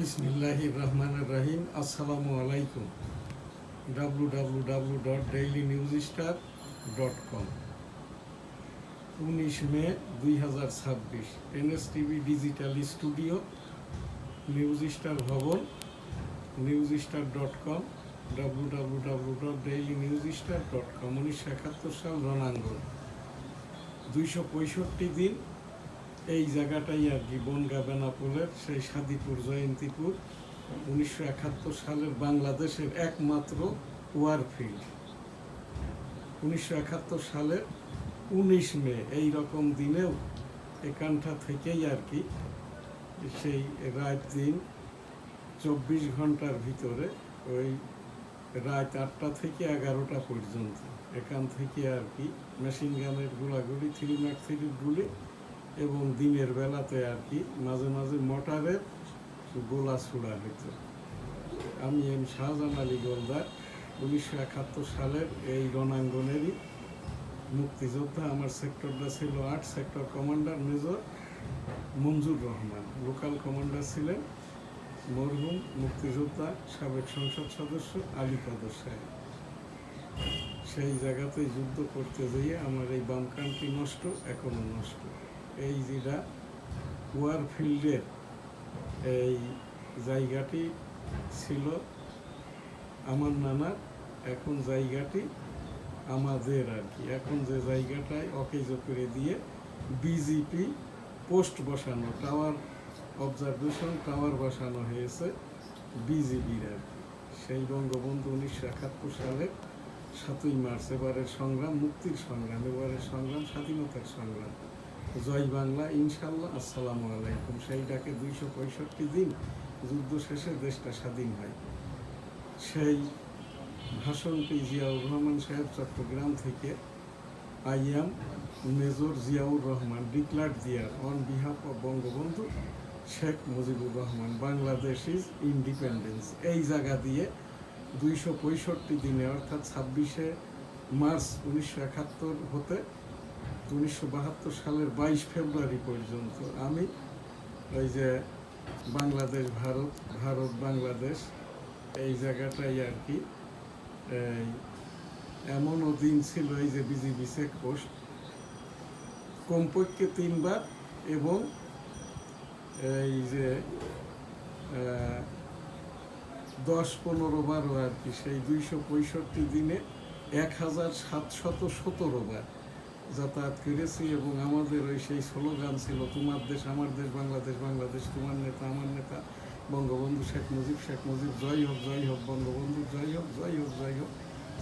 বিসমিল্লাহির রহমানির রহিম। আসসালামু আলাইকুম। www.dailynewsstar.com 19 মে 2026 NSTV digital studio, news star ভবন, newsstar.com, www.dailynewsstar.com। 1971 সাল রণাঙ্গন, 265 দিন এই জায়গাটাই আর কি, বনগাঁ বেনাপোলের সেই সাদিপুর জয়ন্তীপুর। 1971 সালের বাংলাদেশের একমাত্র ওয়ারফিল্ড। 1971 সালের 19 মে এই রকম দিনেও এখানটা থেকেই আর কি সেই রাত দিন 24 ঘন্টার ভিতরে ওই রাত 8টা থেকে 11টা পর্যন্ত এখান থেকে আর কি মেশিন গানের গোলাগুলি, 3x3 গুলি, এবং দিনের বেলাতে আর কি মাঝে মাঝে মোটরের গোলা ছুড়া হতো। আমি এম শাহজাহান আলী গোলদার, 1971 সালের এই রণাঙ্গনেরই মুক্তিযোদ্ধা। আমার সেক্টরটা ছিল 8, সেক্টর কমান্ডার মেজর মঞ্জুর রহমান। লোকাল কমান্ডার ছিলেন মরহুম মুক্তিযোদ্ধা সাবেক সংসদ সদস্য আলী কাদের সাহেব। সেই জায়গাতেই যুদ্ধ করতে যেয়ে আমার এই বাম কানটি নষ্ট, এখনো নষ্ট। এই যেটা ওয়ারফিল্ডের এই জায়গাটি ছিল আমার নানার, এখন জায়গাটি আমাদের আর কি। এখন যে জায়গাটায় অকেজ করে দিয়ে বিজিপি পোস্ট বসানো, টাওয়ার অবজারভেশন টাওয়ার বসানো হয়েছে বিজিবির আর কি। সেই বঙ্গবন্ধু 1971 সালের 7ই মার্চ এবারের সংগ্রাম, মুক্তির সংগ্রাম, এবারের সংগ্রাম স্বাধীনতার সংগ্রাম। জয় বাংলা, ইনশাল্লাহ। আসসালামু আলাইকুম। সেইটাকে 265 দিন যুদ্ধ শেষে দেশটা স্বাধীন হয়। সেই ভাষণটি জিয়াউর রহমান সাহেব চট্টগ্রাম থেকে, I am major Ziaur Rahman, declare dear on behalf of Bangabandhu Sheikh Mujibur Rahman, Bangladesh is independence. এই জায়গা দিয়ে 265 দিনে অর্থাৎ 26শে মার্চ 1971 হতে 1972 সালের 22 ফেব্রুয়ারি পর্যন্ত আমি ওই যে বাংলাদেশ ভারত, ভারত বাংলাদেশ এই জায়গাটাই আর কি। এমনও দিন ছিল এই যে বিজিবি চেকপোস্ট কমপক্ষে 3 বার, এবং এই যে 10-15 বারও আর কি সেই 265 দিনে 1717 বার যাতায়াত করেছি। এবং আমাদের ওই সেই স্লোগান ছিল, তোমার দেশ আমার দেশ, বাংলাদেশ বাংলাদেশ, তোমার নেতা আমার নেতা, বঙ্গবন্ধু শেখ মুজিব, শেখ মুজিব জয় হোক, জয় হোক, বঙ্গবন্ধু জয় হোক, জয় হোক, জয় হোক,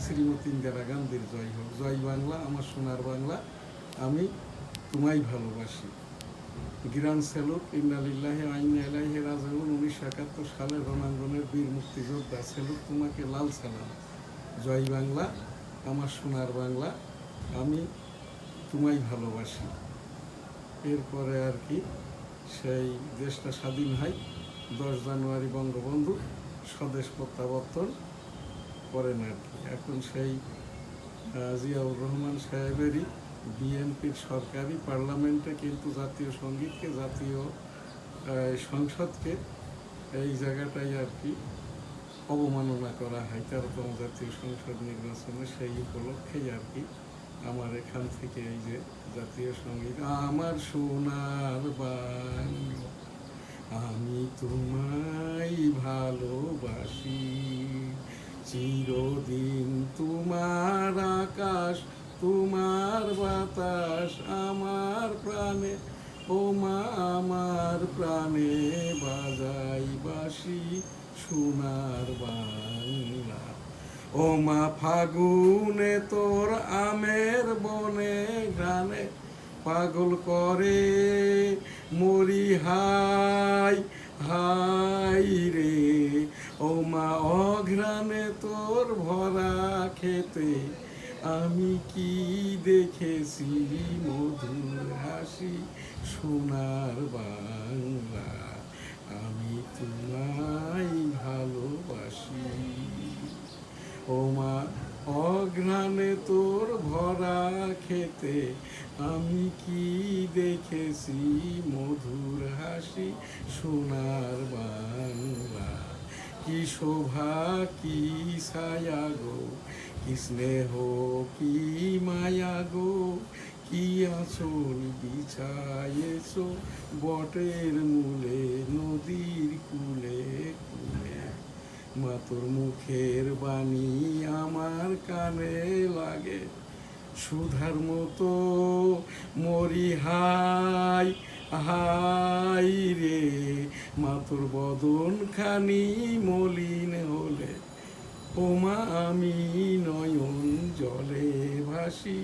শ্রীমতী ইন্দিরা গান্ধীর জয় হোক। জয় বাংলা, আমার সোনার বাংলা, আমি তোমায় ভালোবাসি। গ্রান স্যালুট, ইন্না লিল্লাহি ওয়া ইন্না ইলাইহি রাজিউন। 1971 সালের রণাঙ্গনের বীর মুক্তিযোদ্ধা, স্যালুট তোমাকে, লাল সালাম। জয় বাংলা, আমার সোনার বাংলা, আমি তোমায় ভালোবাসি। এরপরে আর কি সেই দেশটা স্বাধীন হয় 10 জানুয়ারি, বঙ্গবন্ধু স্বদেশ প্রত্যাবর্তন করেন আর কি। এখন সেই জিয়াউর রহমান সাহেবেরই বিএনপির সরকারি পার্লামেন্টে কিন্তু জাতীয় সঙ্গীতকে, জাতীয় সংসদকে এই জায়গাটাই আর কি অবমাননা করা হয় 13তম জাতীয় সংসদ নির্বাচনে। সেই উপলক্ষেই আর কি আমার এখান থেকে এই যে জাতীয় সঙ্গীত, আমার সোনার বাংলা, আমি তোমায় ভালোবাসি, চিরদিন তোমার আকাশ, তোমার বাতাস আমার প্রাণে, ও মা আমার প্রাণে বাজাই বাঁশি সোনার বাংলা। ও মা ফাগুনে তোর আমের বনে গানে পাগল করে মরি, হাই হাই রে। ও মা অঘ্রাণে তোর ভরা খেতে আমি কি দেখেছি মধুর হাসি সোনার বাংলা, আমি তোমায় ভালোবাসি। ও মা অঘ্রাণে তোর ভরা খেতে আমি কি দেখেছি মধুর হাসি। ভালোবাসি সোনার বাংলা। কি শোভা কি ছায়া গো, কি স্নেহ কি মায়া গো, কি আঁচল বিছায়েছো বটের মূলে নদীর কূলে কূলে। মা তোর মুখের বাণী আমার কানে লাগে সুধার মতো, মরি হাই হাই রে। মা তোর বদন খানি মলিন হলে, ও মা আমি নয়ন জলে ভাসি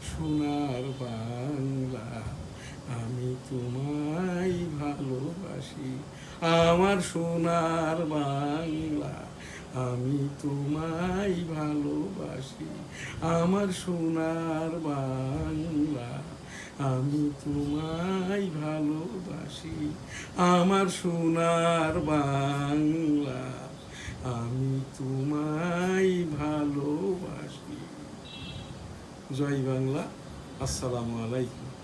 সোনার বাংলা। আমি তোমায় ভালোবাসি আমার সোনার বাংলা। আমি তোমায় ভালোবাসি আমার সোনার বাংলা। আমি তোমায় ভালোবাসি আমার সোনার বাংলা। আমি তোমায় ভালোবাসি। জয় বাংলা। আসসালামু আলাইকুম।